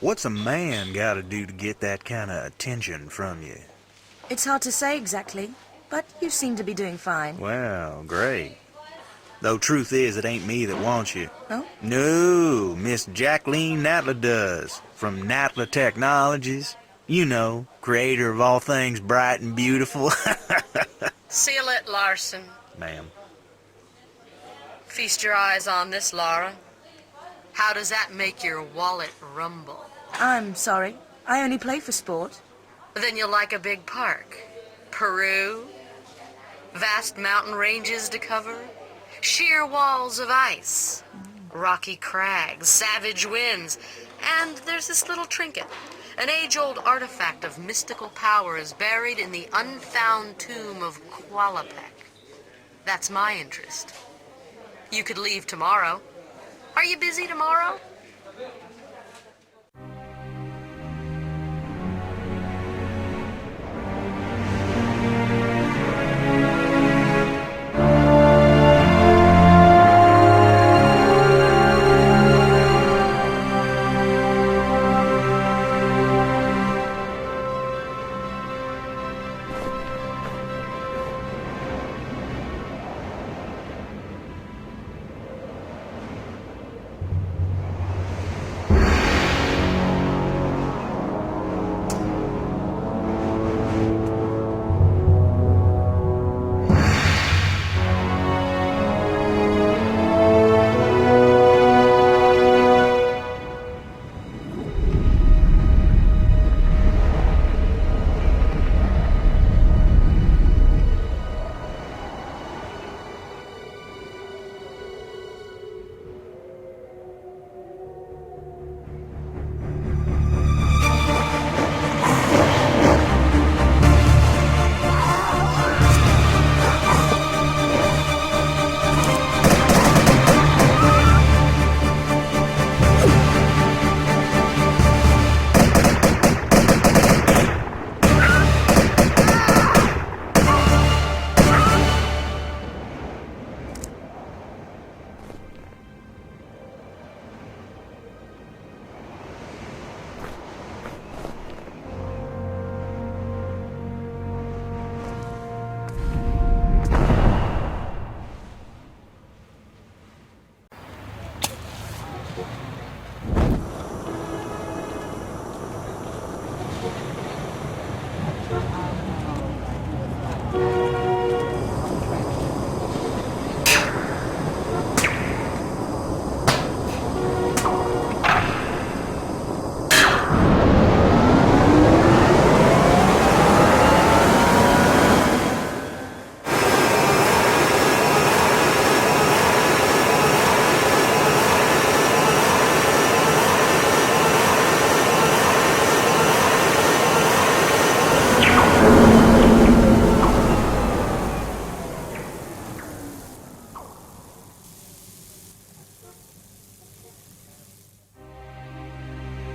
What's a man gotta do to get that kind of attention from you? It's hard to say exactly, but you seem to be doing fine. Well, great. Though truth is, it ain't me that wants you. Oh? No, Miss Jacqueline Natla does, from Natla Technologies. You know, creator of all things bright and beautiful. Seal it, Larson. Ma'am. Feast your eyes on this, Laura. How does that make your wallet rumble? I'm sorry. I only play for sport. Then you'll like a big park. Peru, vast mountain ranges to cover, sheer walls of ice, rocky crags, savage winds, and there's this little trinket. An age-old artifact of mystical powers buried in the unfound tomb of Qualapec. That's my interest. You could leave tomorrow. Are you busy tomorrow?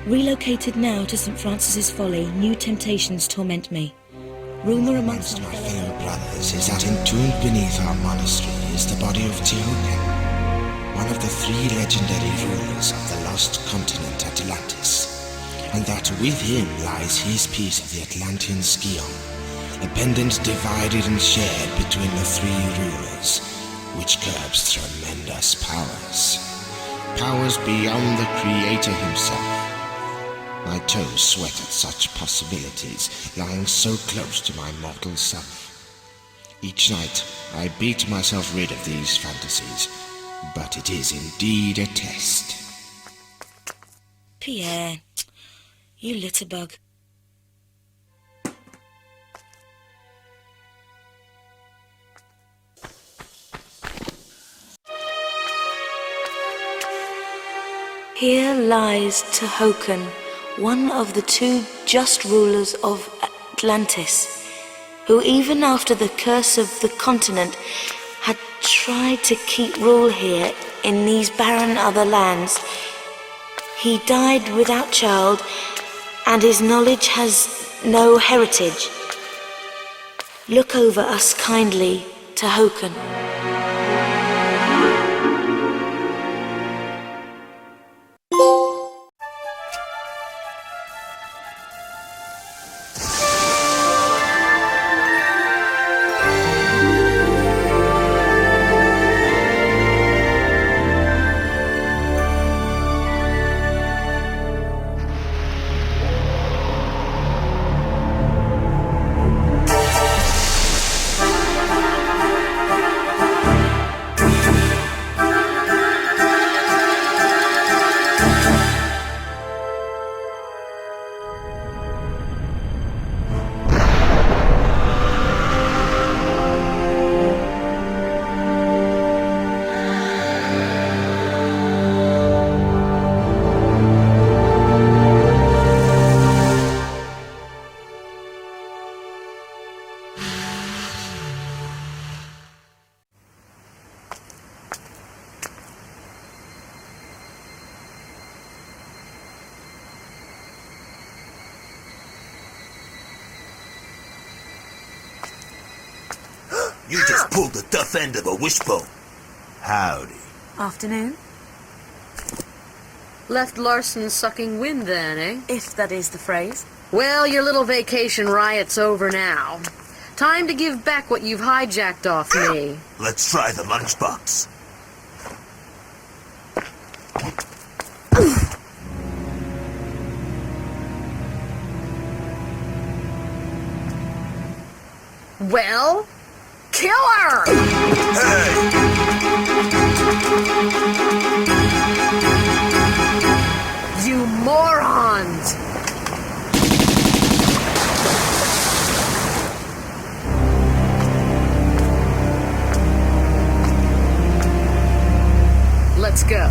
Relocated now to St. Francis's Folly, new temptations torment me. Rumour amongst my fellow brothers is that entombed beneath our monastery is the body of Teokan, one of the three legendary rulers of the lost continent Atlantis, and that with him lies his piece of the Atlantean Scion, a pendant divided and shared between the three rulers, which curbs tremendous powers. Powers beyond the Creator himself. My toes sweat at such possibilities, lying so close to my mortal self. Each night, I beat myself rid of these fantasies, but it is indeed a test. Pierre, you litterbug. Here lies Tehokan, one of the two just rulers of Atlantis, who even after the curse of the continent had tried to keep rule here in these barren other lands. He died without child, and his knowledge has no heritage. Look over us kindly, Tehokan. You just pulled the tough end of a wishbone. Howdy. Afternoon, Left Larson sucking wind then, eh? if that is the phrase. Well, your little vacation riot's over now. Time to give back what you've hijacked off me. Let's try the lunchbox. Well, kill her! You morons! Let's go.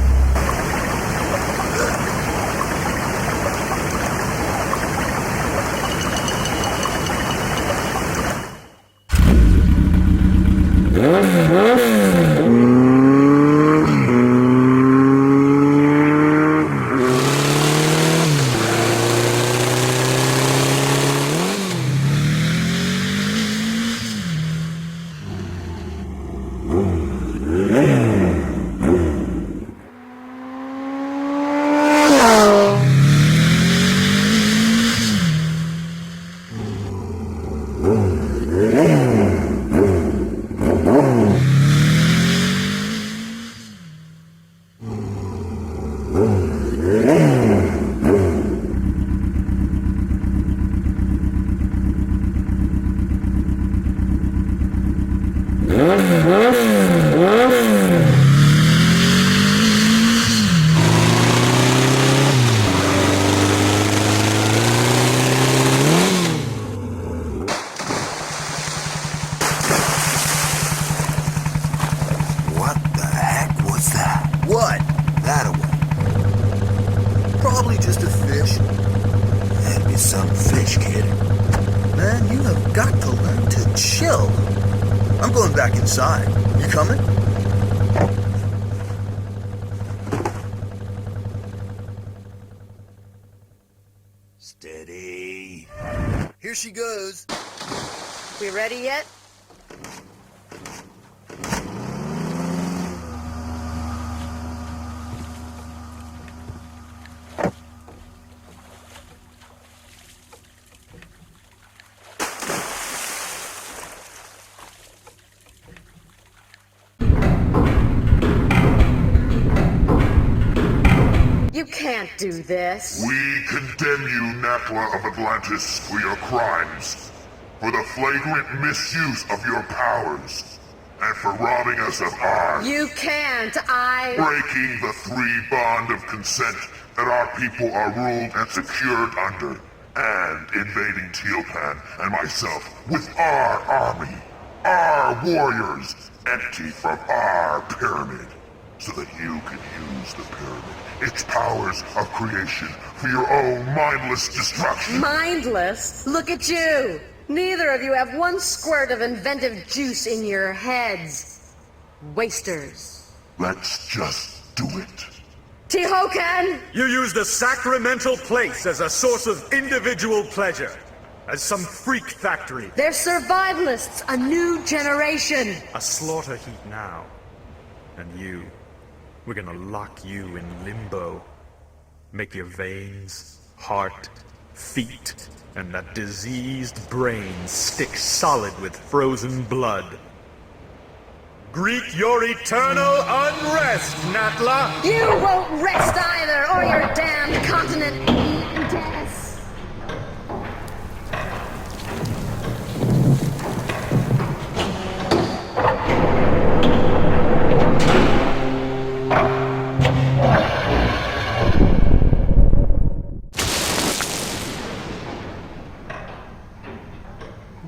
What the heck was that? What? That-a-way. Probably just a fish. Had me some fish, kid. Man, you have got to learn to chill. I'm going back inside. You coming? Steady. Here she goes. We ready yet? You can't do this. We condemn you, Natla of Atlantis, for your crimes, for the flagrant misuse of your powers, and for robbing us of ours. You can't, Breaking the three bond of consent that our people are ruled and secured under, and invading Tealpan and myself with our army, our warriors, empty from our pyramid, so that you can use the pyramid, its powers of creation, for your own mindless destruction. Mindless? Look at you! Neither of you have one squirt of inventive juice in your heads. Wasters. Let's just do it. Tehokan! You use the sacramental place as a source of individual pleasure, as some freak factory. They're survivalists, a new generation. A slaughter heap now. And you, we're gonna lock you in limbo. Make your veins, heart, feet, and that diseased brain stick solid with frozen blood. Greet your eternal unrest, Natla! You won't rest either, or your damned continent in death.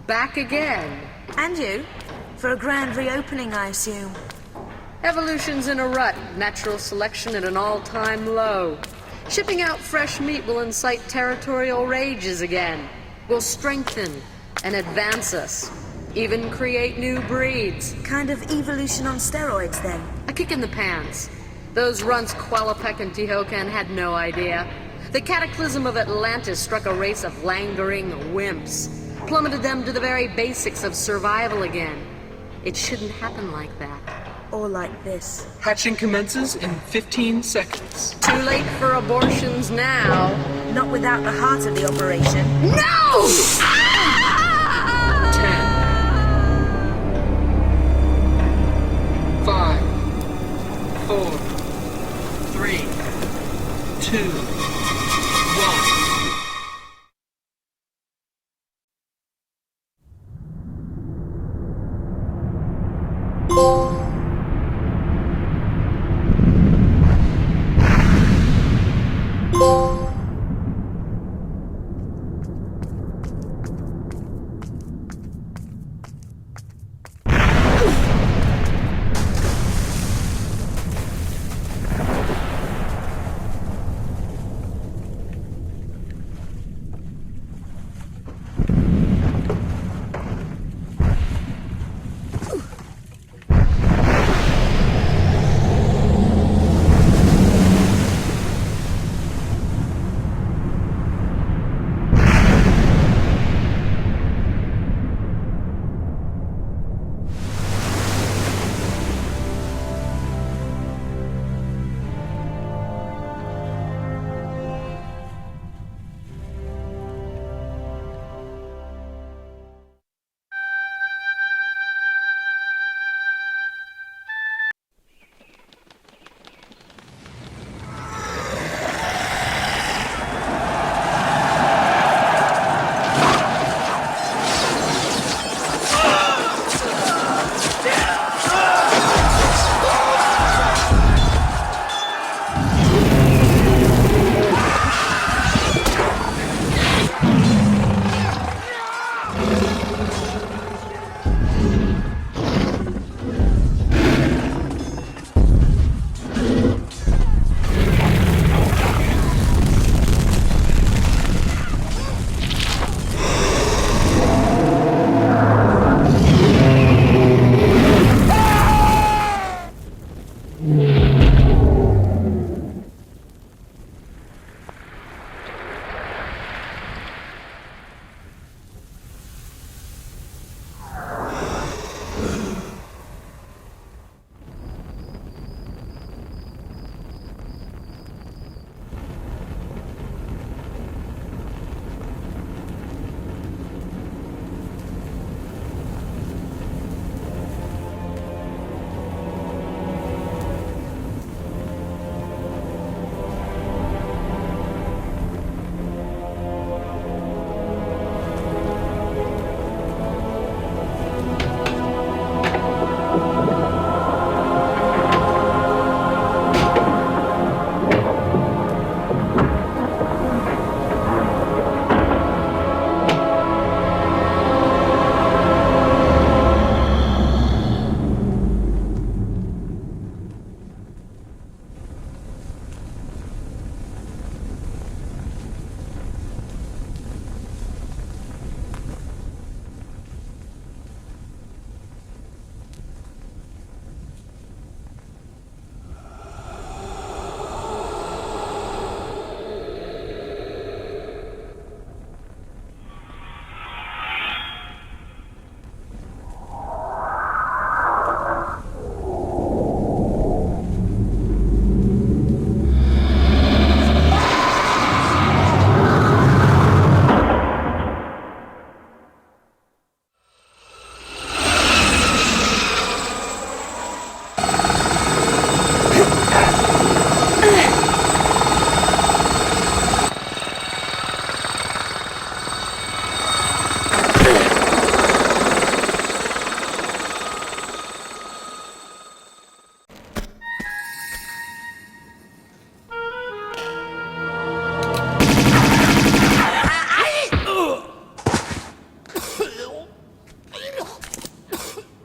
Back again. And you? For a grand reopening, I assume. Evolution's in a rut, natural selection at an all-time low. Shipping out fresh meat will incite territorial rages again. Will strengthen and advance us. Even create new breeds. Kind of evolution on steroids, then. A kick in the pants. Those runts Qualapec and Tehokan had no idea. The cataclysm of Atlantis struck a race of languoring wimps. Plummeted them to the very basics of survival again. It shouldn't happen like that. Or like this. Hatching commences in 15 seconds. Too late for abortions now. Not without the heart of the operation. No! 10, 5, 4, 3, 2, 1.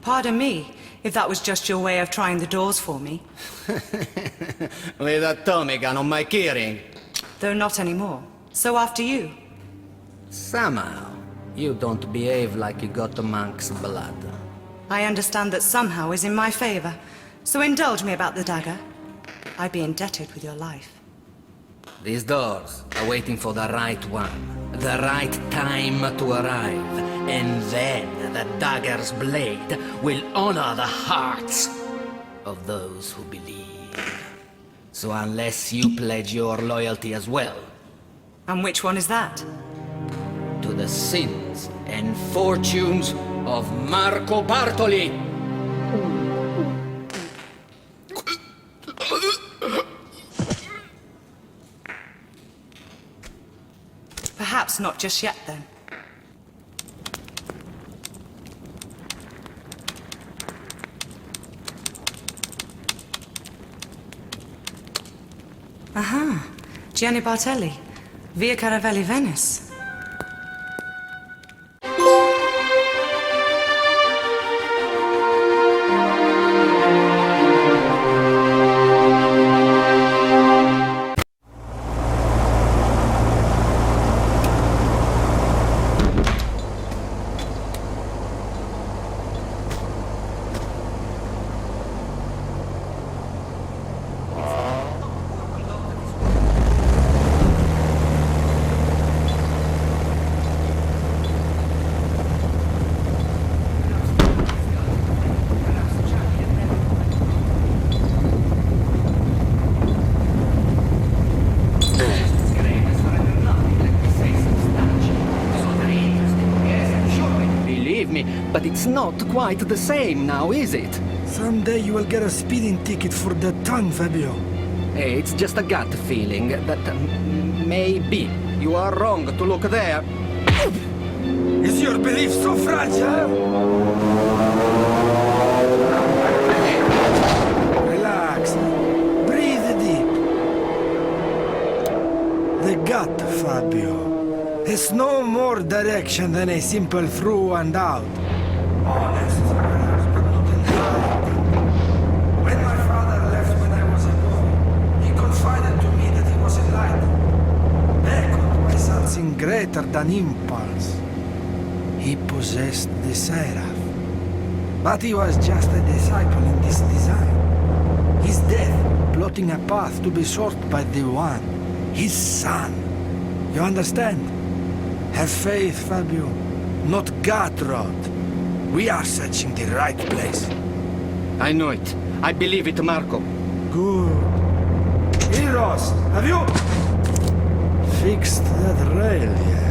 Pardon me, if that was just your way of trying the doors for me. With a Tommy gun on my keyring. Though not anymore. So after you. Somehow, you don't behave like you got the monk's blood. I understand that somehow is in my favor. So indulge me about the dagger. I'd be indebted with your life. These doors are waiting for the right one. The right time to arrive. And then the dagger's blade will honor the hearts of those who believe. So unless you pledge your loyalty as well... And which one is that? To the sins and fortunes of Marco Bartoli! Perhaps not just yet, then. Aha, Gianni Bartelli, Via Caravelli, Venice. But it's not quite the same now, is it? Someday you will get a speeding ticket for that tongue, Fabio. Hey, it's just a gut feeling that maybe you are wrong to look there. Is your belief so fragile? Relax. Breathe deep. The gut, Fabio. Has no more direction than a simple through and out. Honest, but not entirely. When my father left when I was a boy, he confided to me that he was enlightened, beckoned by something greater than impulse. He possessed the Seraph. But he was just a disciple in this design. His death, plotting a path to be sought by the One, his son. You understand? Have faith, Fabio. Not gut rot. We are searching the right place. I know it. I believe it, Marco. Good. Heroes, have you fixed that rail yet?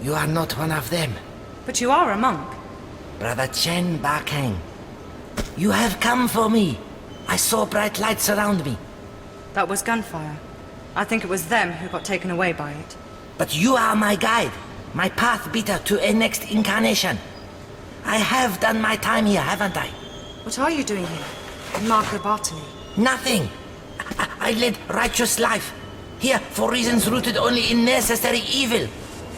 You are not one of them. But you are a monk. Brother Chen Bakeng. You have come for me. I saw bright lights around me. That was gunfire. I think it was them who got taken away by it. But you are my guide, my path beater to a next incarnation. I have done my time here, haven't I? What are you doing here, Marco Bartoli? Nothing. I led righteous life. Here for reasons rooted only in necessary evil.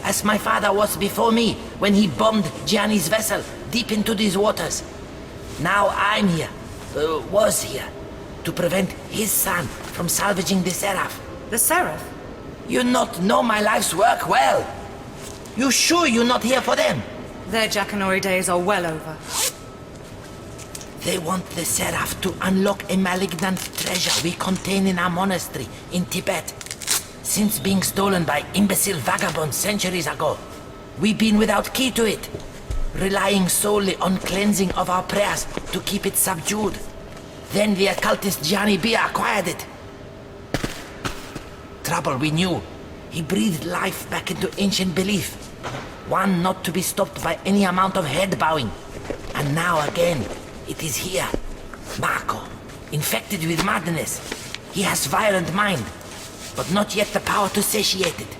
As my father was before me when he bombed Gianni's vessel deep into these waters. Now I'm here, was here, to prevent his son from salvaging the Seraph. The Seraph? You not know my life's work well. You sure you're not here for them? Their Jackanory days are well over. They want the Seraph to unlock a malignant treasure we contain in our monastery in Tibet. Since being stolen by imbecile vagabonds centuries ago, we've been without key to it, relying solely on cleansing of our prayers to keep it subdued. Then the occultist Gianni B acquired it. Trouble we knew. He breathed life back into ancient belief, one not to be stopped by any amount of head bowing. And now again, It is here. Marco, infected with madness. He has violent mind, but not yet the power to satiate it.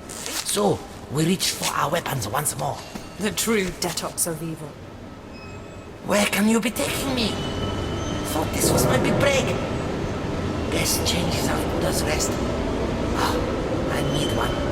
So, we reach for our weapons once more. The true detox of evil. Where can you be taking me? Thought this was my big break. Guess change is as good as rest. Oh, I need one.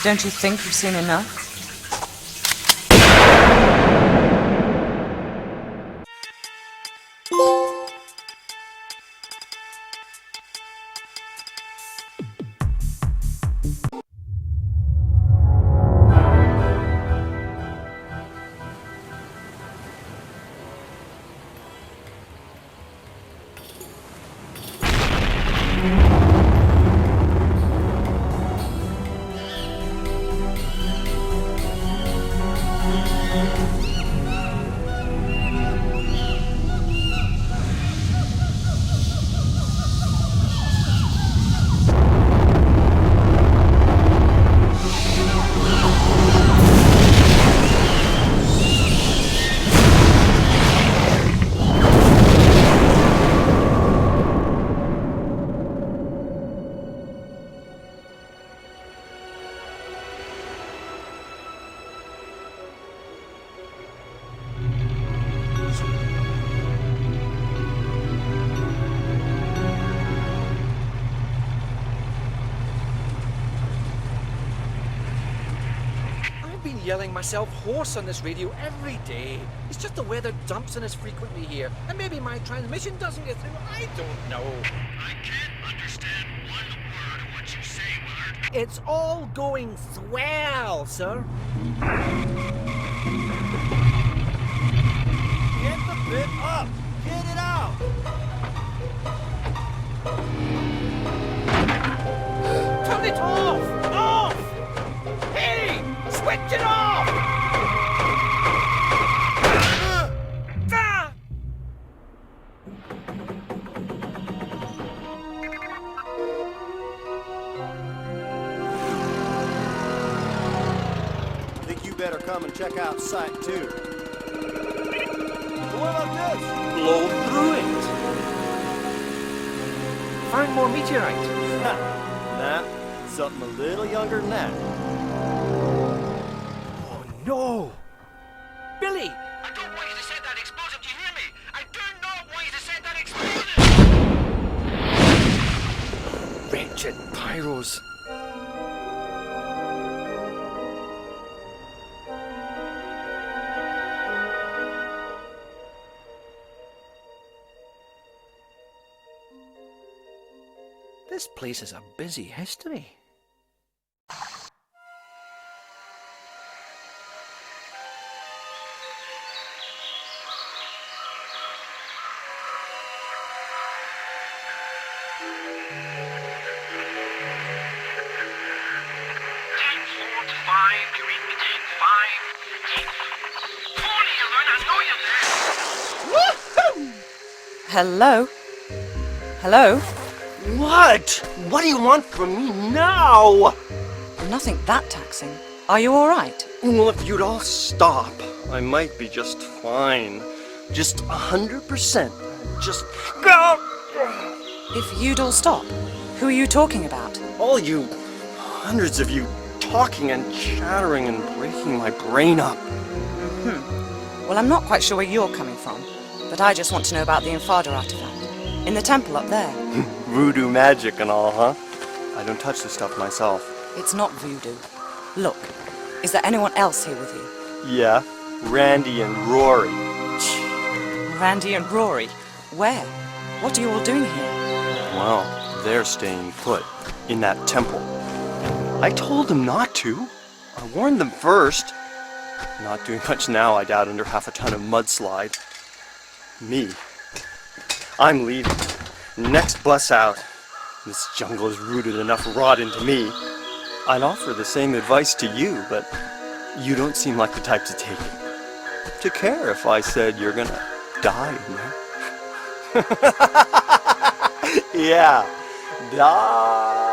Don't you think you've seen enough? Yelling myself hoarse on this radio every day. It's just the weather dumps on us frequently here, and maybe my transmission doesn't get through. I don't know. I can't understand one word of what you say, Willard. It's all going swell, sir. Get the bit up! Get it out! Turn it off! Off! Hey! Switch it off! Think you better come and check out Site 2. What about this? Blow through it! Find more meteorite. Nah, something a little younger than that. No! Billy! I don't want you to set that explosive, do you hear me? I do not want you to set that explosive! Wretched pyros. This place is a busy history. Hello? Hello? What? What do you want from me now? Nothing that taxing. Are you alright? Well, if you'd all stop, I might be just fine. Just 100%. Just go! If you'd all stop, who are you talking about? All you, hundreds of you, talking and chattering and breaking my brain up. Well, I'm not quite sure where you're coming from, but I just want to know about the Infada artifact. In the temple up there. Voodoo magic and all, huh? I don't touch this stuff myself. It's not voodoo. Look, is there anyone else here with you? Yeah, Randy and Rory. Randy and Rory? Where? What are you all doing here? Well, they're staying put, in that temple. I told them not to. I warned them first. Not doing much now, I doubt, under half a ton of mudslide. Me. I'm leaving. Next bus out. This jungle has rooted enough rot into me. I'd offer the same advice to you, but you don't seem like the type to take it. To care if I said you're gonna die in there. Yeah, die.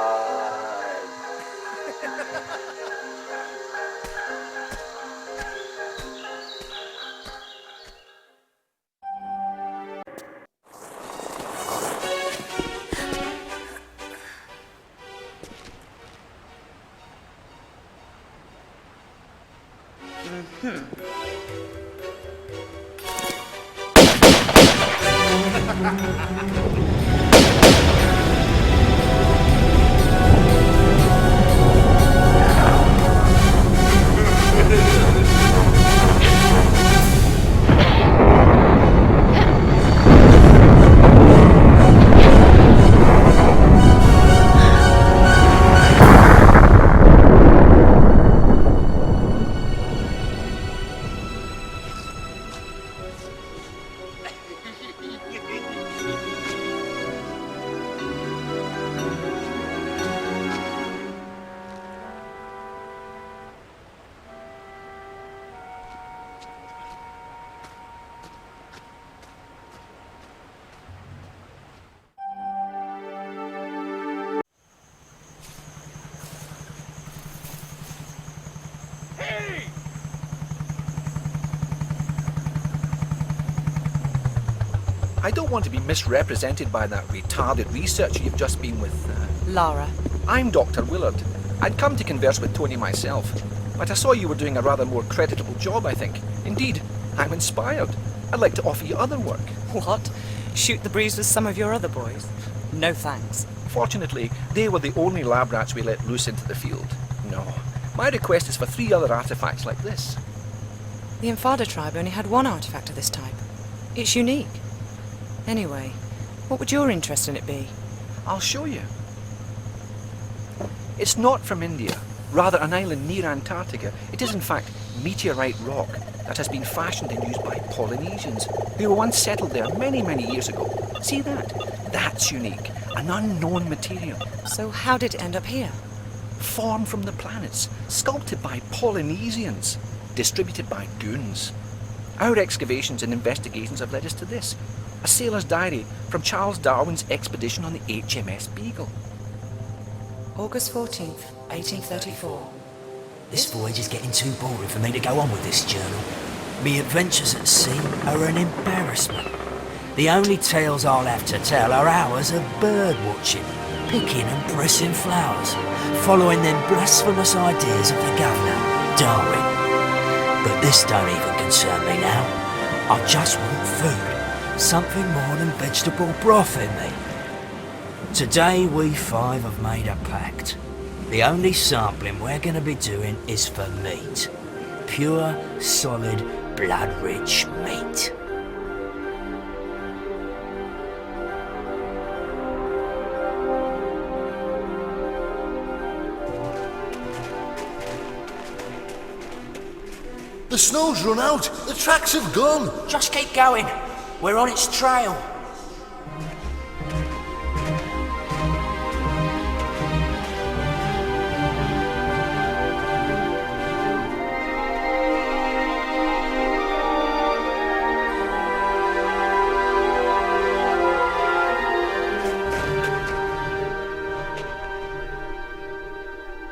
I don't want to be misrepresented by that retarded researcher you've just been with. Lara. I'm Dr. Willard. I'd come to converse with Tony myself, but I saw you were doing a rather more creditable job, I think. Indeed, I'm inspired. I'd like to offer you other work. What? Shoot the breeze with some of your other boys? No thanks. Fortunately, they were the only lab rats we let loose into the field. No. My request is for 3 other artifacts like this. The Infada tribe only had one artifact of this type. It's unique. Anyway, what would your interest in it be? I'll show you. It's not from India, rather an island near Antarctica. It is in fact meteorite rock that has been fashioned and used by Polynesians who were once settled there many, many years ago. See that? That's unique. An unknown material. So how did it end up here? Formed from the planets, sculpted by Polynesians, distributed by goons. Our excavations and investigations have led us to this. A sailor's diary from Charles Darwin's expedition on the HMS Beagle. August 14th, 1834. This voyage is getting too boring for me to go on with this journal. Me adventures at sea are an embarrassment. The only tales I'll have to tell are hours of bird watching, picking and pressing flowers, following them blasphemous ideas of the governor, Darwin. But this don't even concern me now. I just want food, something more than vegetable broth in me. Today we 5 have made a pact. The only sampling we're going to be doing is for meat. Pure, solid, blood-rich meat. The snow's run out. The tracks have gone. Just keep going. We're on its trail.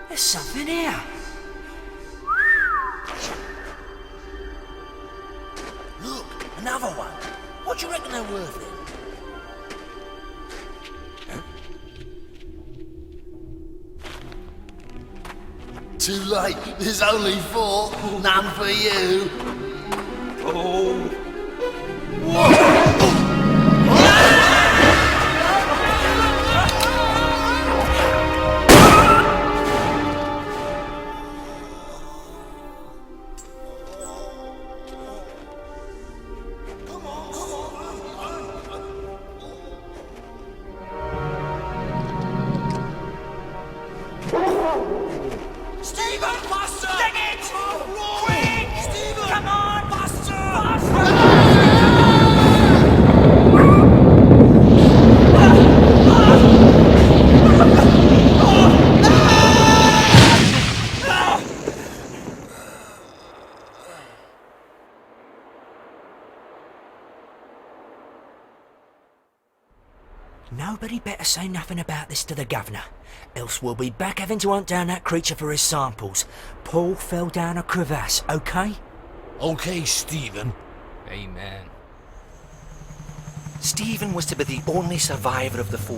There's something here. Look, another one. What do you reckon they're worth then? Too late. There's only 4. None for you. Oh. Stephen! Buster! Dang it! Quick! Stephen! Come on! Buster! Nobody better say nothing about this to the governor, else we'll be back having to hunt down that creature for his samples. Paul fell down a crevasse, okay? Okay, Stephen. Amen. Stephen was to be the only survivor of the 4.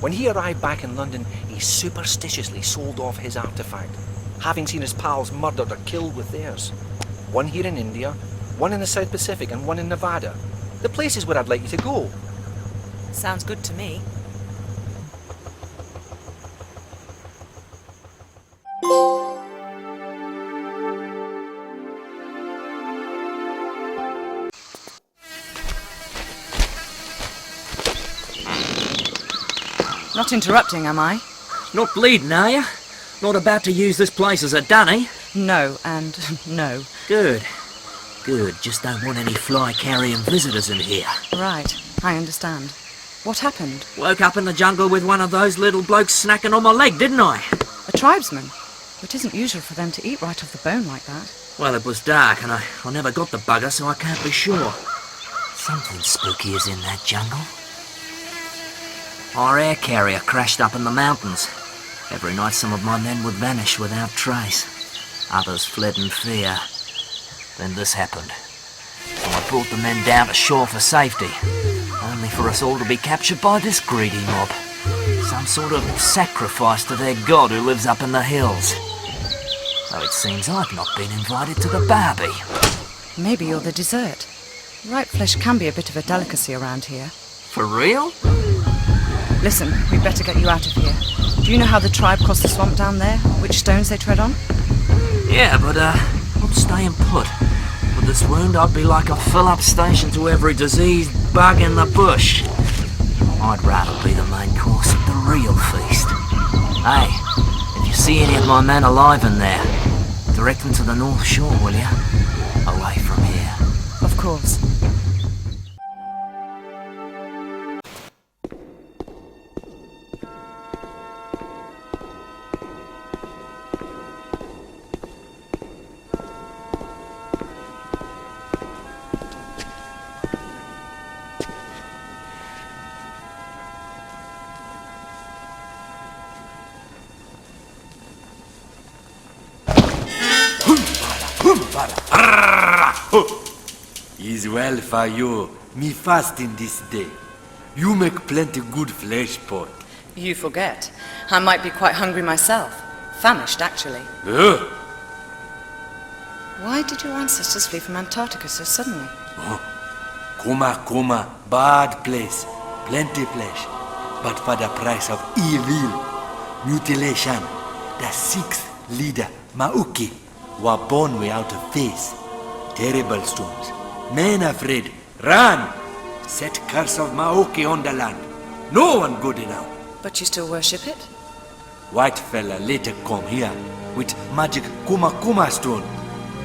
When he arrived back in London, he superstitiously sold off his artifact, having seen his pals murdered or killed with theirs. 1 here in India, 1 in the South Pacific, and 1 in Nevada. The places where I'd like you to go. Sounds good to me. Not interrupting, am I? Not bleeding, are you? Not about to use this place as a dunny? No, and no. Good. Good, just don't want any fly-carrying visitors in here. Right, I understand. What happened? Woke up in the jungle with one of those little blokes snacking on my leg, didn't I? A tribesman? It isn't usual for them to eat right off the bone like that. Well, it was dark and I never got the bugger, so I can't be sure. Something spooky is in that jungle. Our air carrier crashed up in the mountains. Every night some of my men would vanish without trace. Others fled in fear. Then this happened. So I brought the men down to shore for safety. only for us all to be captured by this greedy mob. Some sort of sacrifice to their god who lives up in the hills. Though it seems I've not been invited to the barbie. Maybe you're the dessert. Ripe flesh can be a bit of a delicacy around here. For real? Listen, we'd better get you out of here. Do you know how the tribe crossed the swamp down there? Which stones they tread on? Yeah, but I'm staying put. With this wound, I'd be like a fill-up station to every diseased bug in the bush. I'd rather be the main course of the real feast. Hey, if you see any of my men alive in there, direct them to the North Shore, will you? Away from here. Of course. Is well for you, me fasting this day. You make plenty good flesh pot. You forget. I might be quite hungry myself. Famished, actually. Why did your ancestors flee from Antarctica so suddenly? Coma, bad place. Plenty flesh. But for the price of evil. Mutilation. The sixth leader, Mauki, were born without a face. Terrible storms. Men afraid. Run! Set curse of Maoki on the land. No one good enough. But you still worship it? White fella later come here with magic Kuma stone.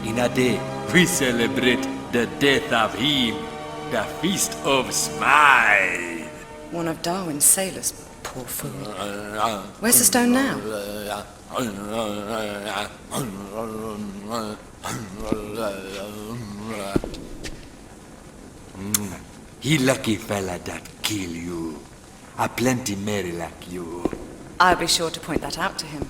In a day, we celebrate the death of him. The Feast of Smile. One of Darwin's sailors, poor fool. Where's the stone now? He lucky fella that kill you. A plenty merry like you. I'll be sure to point that out to him.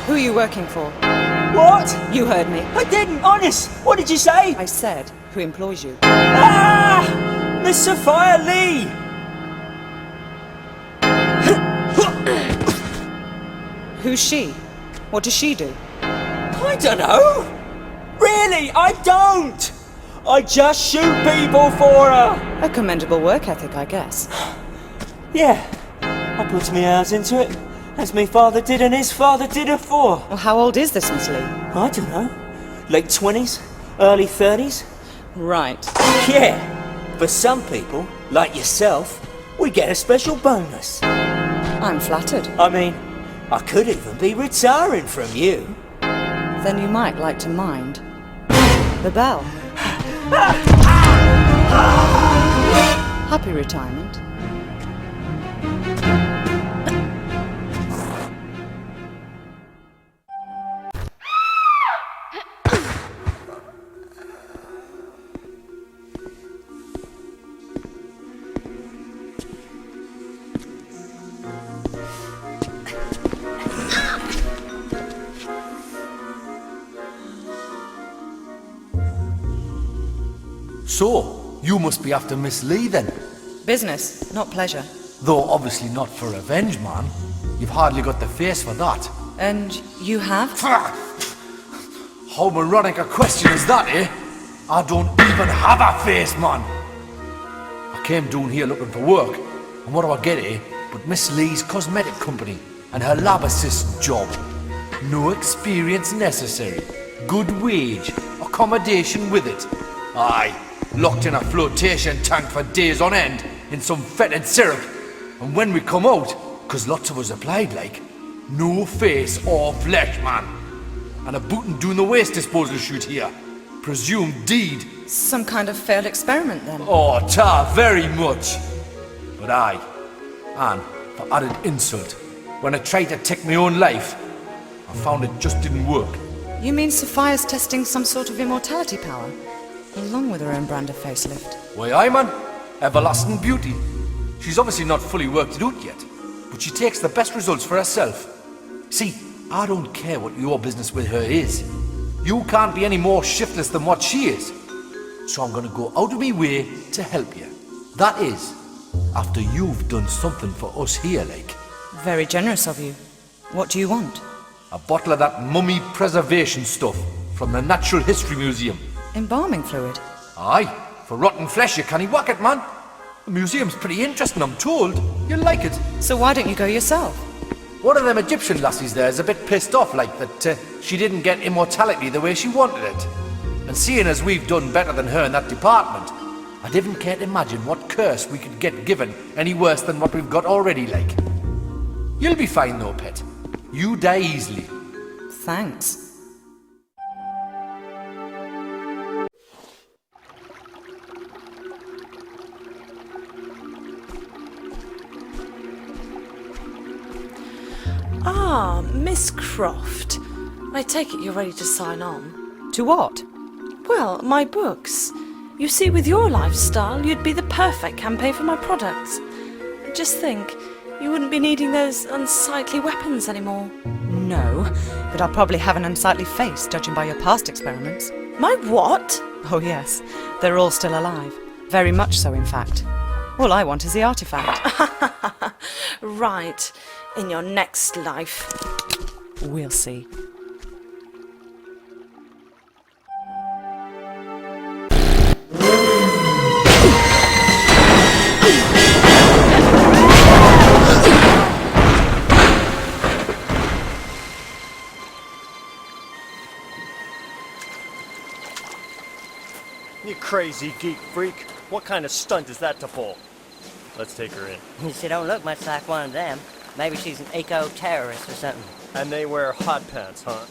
Who are you working for? What? You heard me. I didn't, honest. What did you say? I said, who employs you? Ah! Miss Sophia Lee! Who's she? What does she do? I don't know. Really, I don't. I just shoot people for her. A commendable work ethic, I guess. Yeah, I put me hours into it, as my father did and his father did afore. Well, how old is this Miss Lee? I don't know. Late 20s, early 30s. Right. Yeah, for some people, like yourself, we get a special bonus. I'm flattered. I mean, I could even be retiring from you. Then you might like to mind the bell. Happy retirement. So, you must be after Miss Lee then? Business, not pleasure. Though obviously not for revenge, man. You've hardly got the face for that. And you have? How moronic a question is that, eh? I don't even have a face, man. I came down here looking for work, and what do I get, eh? But Miss Lee's cosmetic company and her lab assistant job. No experience necessary. Good wage, accommodation with it. Aye, locked in a flotation tank for days on end in some fetid syrup. And when we come out, 'cause lots of us applied like, no face or flesh, man. and a bootin' doing the waste disposal shoot here. Presumed deed. Some kind of failed experiment, then? Oh, ta, very much. But aye, and for added insult, when I tried to take my own life, I found it just didn't work. You mean Sophia's testing some sort of immortality power? Along with her own brand of facelift? Why, aye, man. Everlasting beauty. She's obviously not fully worked it out yet, but she takes the best results for herself. See, I don't care what your business with her is. You can't be any more shiftless than what she is. So I'm gonna go out of my way to help you. That is, after you've done something for us here, like. Very generous of you. What do you want? A bottle of that mummy preservation stuff from the Natural History Museum. Embalming fluid? Aye, for rotten flesh you can't whack it, man. The museum's pretty interesting, I'm told. You'll like it. So why don't you go yourself? One of them Egyptian lassies there is a bit pissed off like that she didn't get immortality the way she wanted it. And seeing as we've done better than her in that department, I didn't care to imagine what curse we could get given any worse than what we've got already, like. You'll be fine though, pet. You die easily. Thanks. Ah, Miss Croft. I take it you're ready to sign on. To what? Well, my books. You see, with your lifestyle, you'd be the perfect campaign for my products. Just think, you wouldn't be needing those unsightly weapons anymore. No, but I'll probably have an unsightly face, judging by your past experiments. My what? Oh yes, they're all still alive. Very much so, in fact. All I want is the artifact. Right. In your next life. We'll see. You crazy geek freak. What kind of stunt is that to pull? Let's take her in. She don't look much like one of them. Maybe she's an eco-terrorist or something. And they wear hot pants, huh?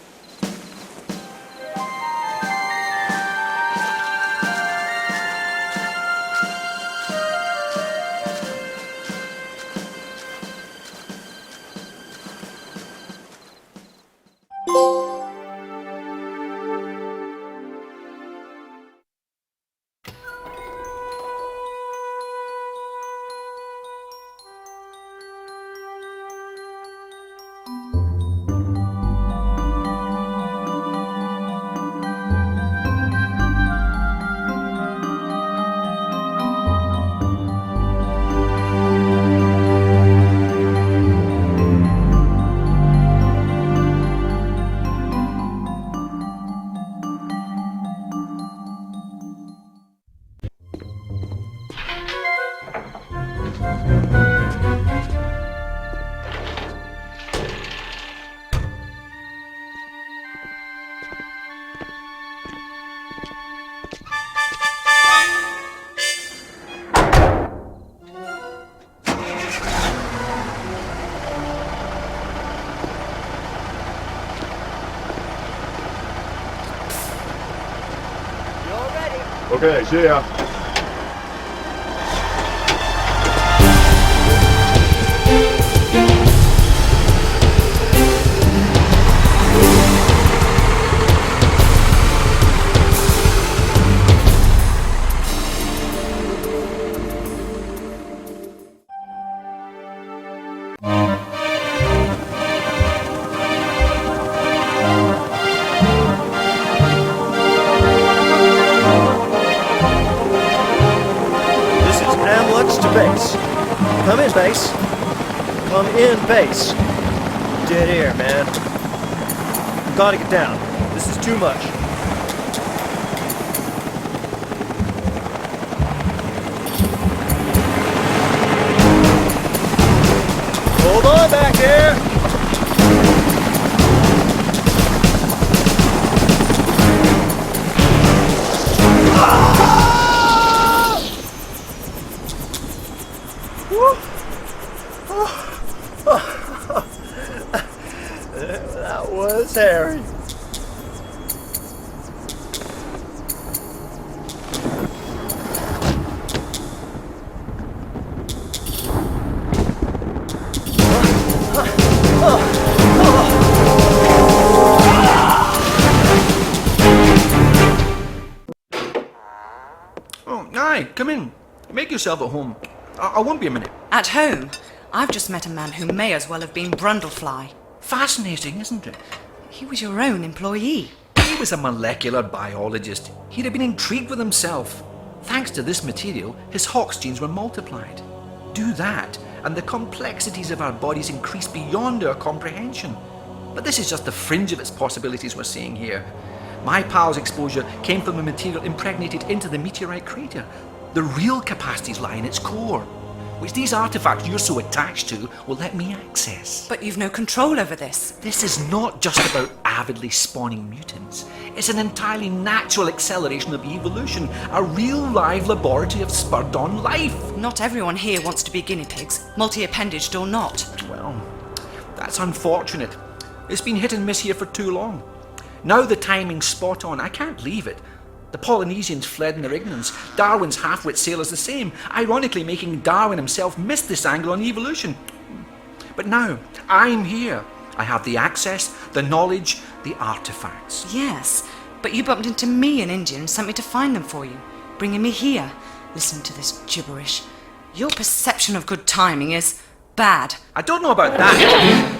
Okay, see ya. Come in, base. Come in, base. Dead air, man. You gotta get down. This is too much. Hold on back there! That was Harry. Aye, come in. Make yourself at home. I won't be a minute. At home? I've just met a man who may as well have been Brundlefly. Fascinating, isn't it? He was your own employee. He was a molecular biologist. He'd have been intrigued with himself. Thanks to this material, his Hox genes were multiplied. Do that, and the complexities of our bodies increase beyond our comprehension. But this is just the fringe of its possibilities we're seeing here. My pal's exposure came from a material impregnated into the meteorite crater. The real capacities lie in its core, which these artifacts you're so attached to will let me access. But you've no control over this. This is not just about avidly spawning mutants. It's an entirely natural acceleration of evolution, a real live laboratory of spurred-on life. Not everyone here wants to be guinea pigs, multi-appendaged or not. Well, that's unfortunate. It's been hit and miss here for too long. Now the timing's spot on. I can't leave it. The Polynesians fled in their ignorance. Darwin's half-wit sailors the same, ironically making Darwin himself miss this angle on evolution. But now, I'm here. I have the access, the knowledge, the artifacts. Yes, but you bumped into me in India and sent me to find them for you, bringing me here. Listen to this gibberish. Your perception of good timing is bad. I don't know about that.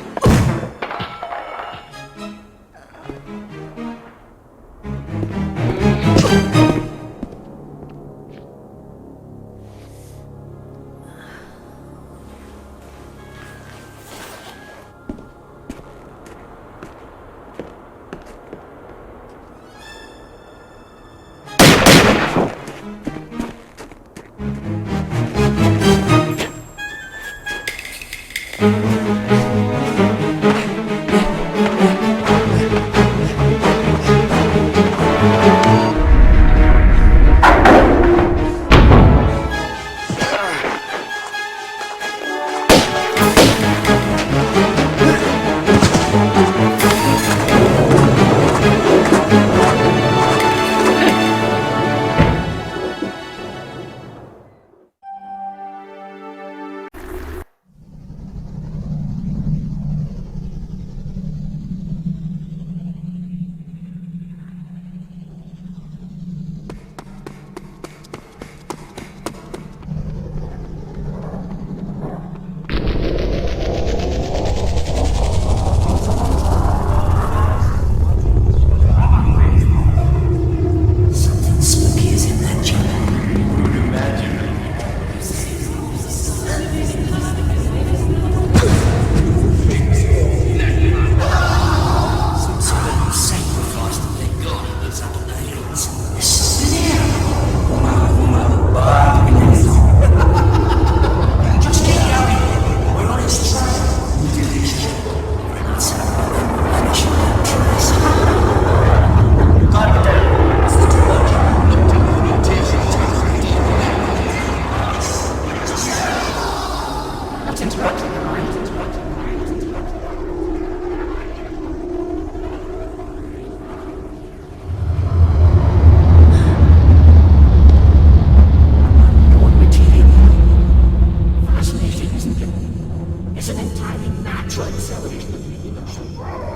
It's an entirely natural acceleration of the universe.